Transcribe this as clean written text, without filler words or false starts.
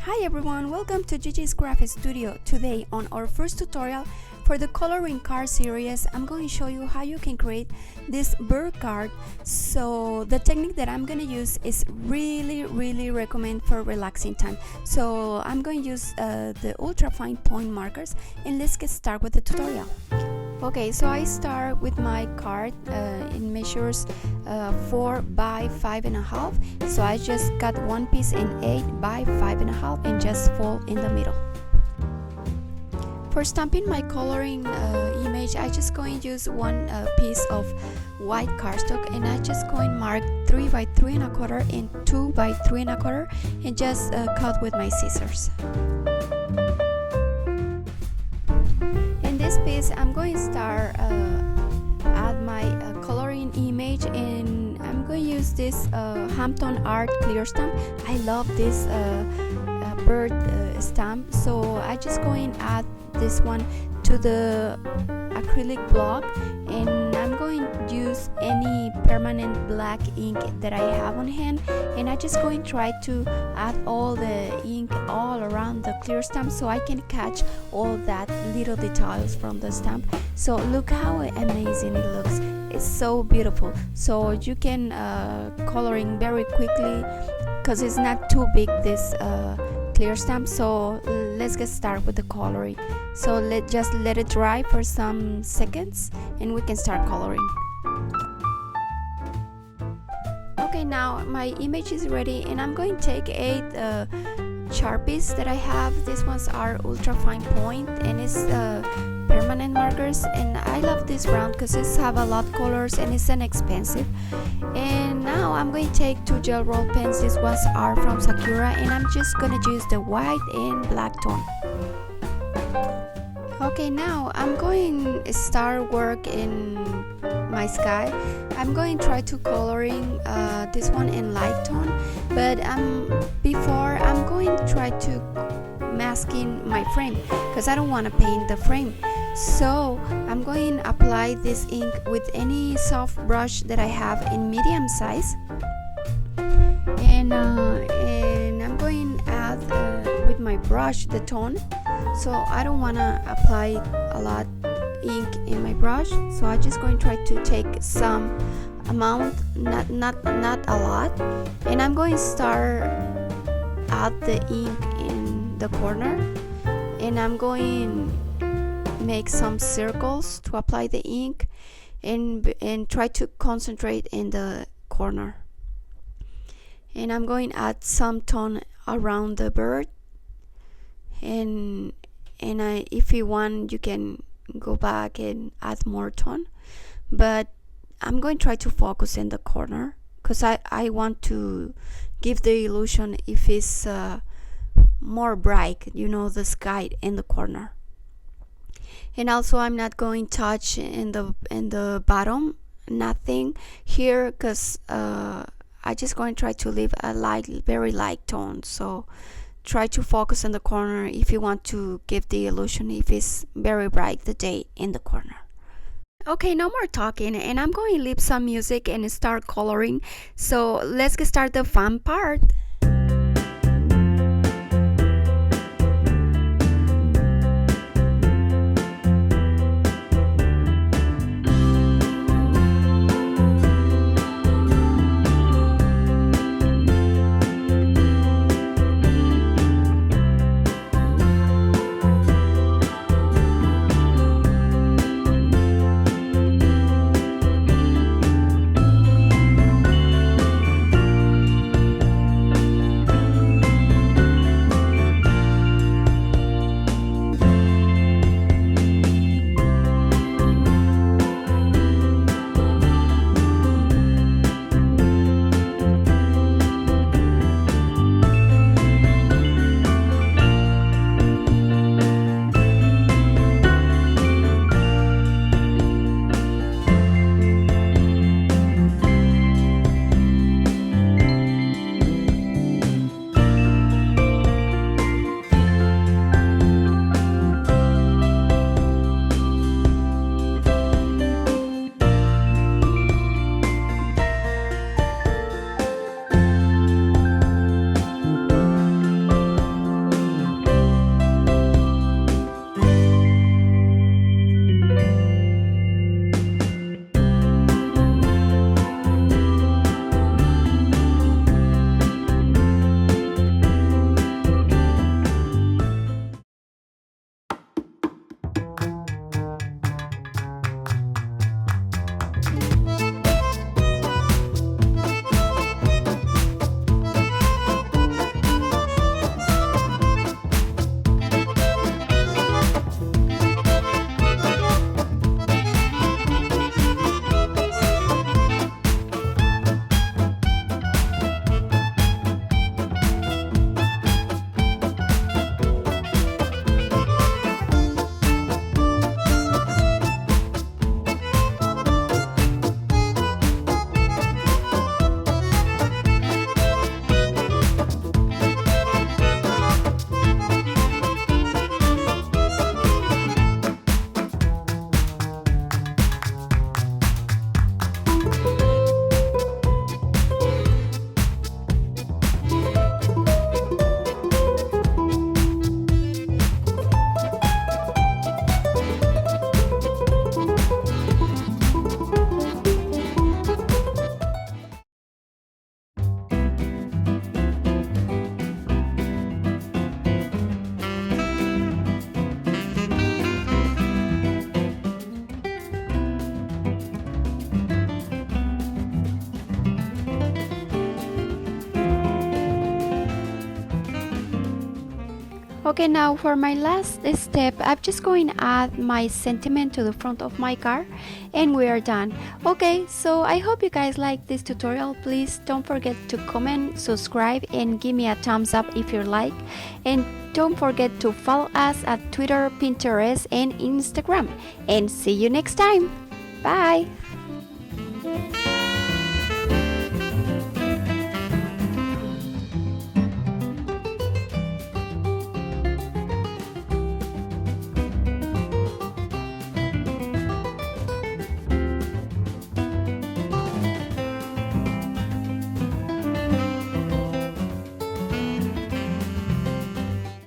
Hi everyone, welcome to Gigi's Craft Studio. Today on our first tutorial for the coloring card series, I'm going to show you how you can create this bird card. So the technique that I'm going to use is really recommend for relaxing time. So I'm going to use the ultra fine point markers, and let's get started with the tutorial. Okay, so I start with my card. It measures 4 by 5.5. So I just cut one piece in 8 by 5.5 and just fold in the middle. For stamping my coloring image, I just going to use one piece of white cardstock, and I just going to mark 3 by 3.25 and 2 by 3.25 and just cut with my scissors. This piece I'm going to start add my coloring image, and I'm going to use this Hampton art clear stamp. I love this bird stamp, so I just going to add this one to the acrylic block, and I'm going to use any permanent black ink that I have on hand, and I just going to try to add all the ink all around the clear stamp so I can catch all that little details from the stamp. So look how amazing it looks. It's so beautiful. So you can coloring very quickly because it's not too big, this clear stamp. So let's get started with the coloring. So just let it dry for some seconds and we can start coloring. Okay, now my image is ready, and I'm going to take 8 Sharpies that I have. These ones are ultra fine point, and it's permanent markers, and I love this brand because it's have a lot of colors and it's inexpensive. And now I'm going to take 2 gel roll pens. These ones are from Sakura, and I'm just going to use the white and black tone. Okay, now I'm going to start work in my sky. I'm going to try to coloring this one in light tone, but before I'm going to try to masking my frame because I don't want to paint the frame. So I'm going to apply this ink with any soft brush that I have in medium size, and I'm going to add with my brush the tone. So I don't want to apply a lot ink in my brush, so I'm just going to try to take some amount, not a lot, and I'm going to start add the ink in the corner, and I'm going to make some circles to apply the ink and try to concentrate in the corner. And I'm going to add some tone around the bird, and if you want you can go back and add more tone, but I'm going to try to focus in the corner because I want to give the illusion if it's more bright, you know, the sky in the corner. And also I'm not going to touch in the bottom, nothing here, because I just going to try to leave a very light tone. So try to focus in the corner if you want to give the illusion if it's very bright the day in the corner. Okay, no more talking, and I'm going to leave some music and start coloring. So let's get started the fun part. Okay, now for my last step, I'm just going to add my sentiment to the front of my car, and we are done. Okay, so I hope you guys like this tutorial. Please don't forget to comment, subscribe, and give me a thumbs up if you like. And don't forget to follow us at Twitter, Pinterest, and Instagram. And see you next time. Bye!